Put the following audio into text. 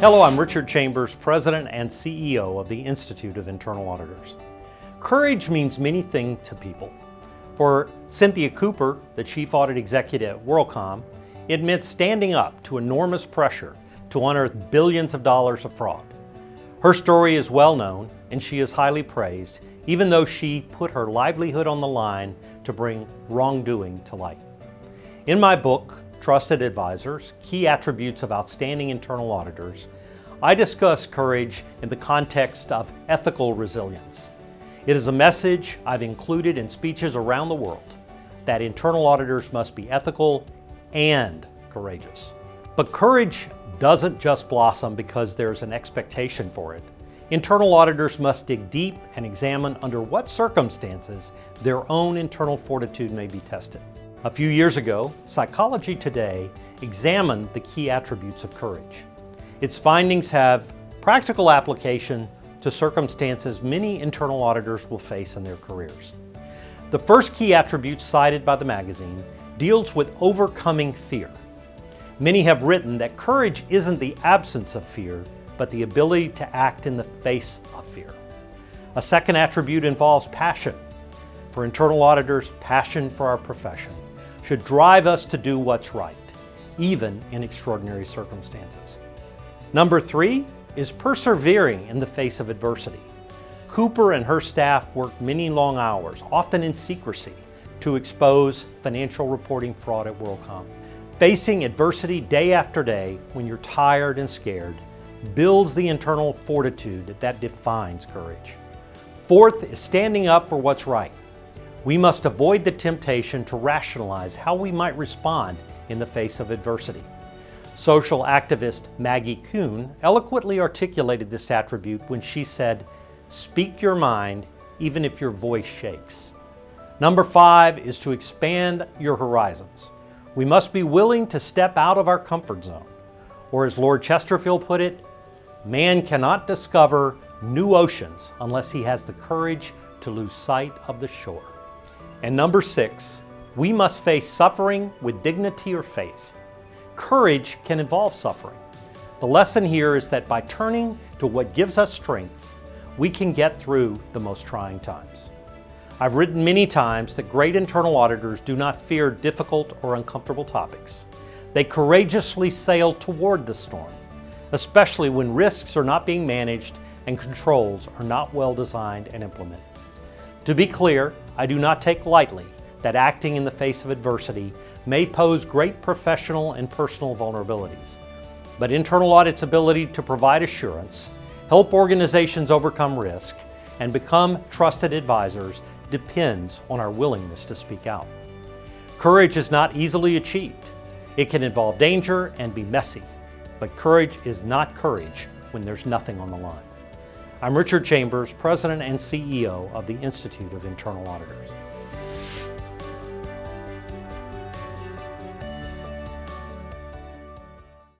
Hello, I'm Richard Chambers, President and CEO of the Institute of Internal Auditors. Courage means many things to people. For Cynthia Cooper, the Chief Audit Executive at WorldCom, it meant standing up to enormous pressure to unearth billions of dollars of fraud. Her story is well known and she is highly praised, even though she put her livelihood on the line to bring wrongdoing to light. In my book, Trusted Advisors, Key Attributes of Outstanding Internal Auditors, I discuss courage in the context of ethical resilience. It is a message I've included in speeches around the world that internal auditors must be ethical and courageous. But courage doesn't just blossom because there's an expectation for it. Internal auditors must dig deep and examine under what circumstances their own internal fortitude may be tested. A few years ago, Psychology Today examined the key attributes of courage. Its findings have practical application to circumstances many internal auditors will face in their careers. The first key attribute cited by the magazine deals with overcoming fear. Many have written that courage isn't the absence of fear, but the ability to act in the face of fear. A second attribute involves passion. For internal auditors, passion for our profession should drive us to do what's right, even in extraordinary circumstances. Number 3 is persevering in the face of adversity. Cooper and her staff worked many long hours, often in secrecy, to expose financial reporting fraud at WorldCom. Facing adversity day after day when you're tired and scared builds the internal fortitude that defines courage. Fourth is standing up for what's right. We must avoid the temptation to rationalize how we might respond in the face of adversity. Social activist Maggie Kuhn eloquently articulated this attribute when she said, "Speak your mind even if your voice shakes." Number 5 is to expand your horizons. We must be willing to step out of our comfort zone. Or as Lord Chesterfield put it, man cannot discover new oceans unless he has the courage to lose sight of the shore. And number 6, we must face suffering with dignity or faith. Courage can involve suffering. The lesson here is that by turning to what gives us strength, we can get through the most trying times. I've written many times that great internal auditors do not fear difficult or uncomfortable topics. They courageously sail toward the storm, especially when risks are not being managed and controls are not well designed and implemented. To be clear, I do not take lightly that acting in the face of adversity may pose great professional and personal vulnerabilities. But internal audit's ability to provide assurance, help organizations overcome risk, and become trusted advisors depends on our willingness to speak out. Courage is not easily achieved. It can involve danger and be messy, but courage is not courage when there's nothing on the line. I'm Richard Chambers, President and CEO of the Institute of Internal Auditors.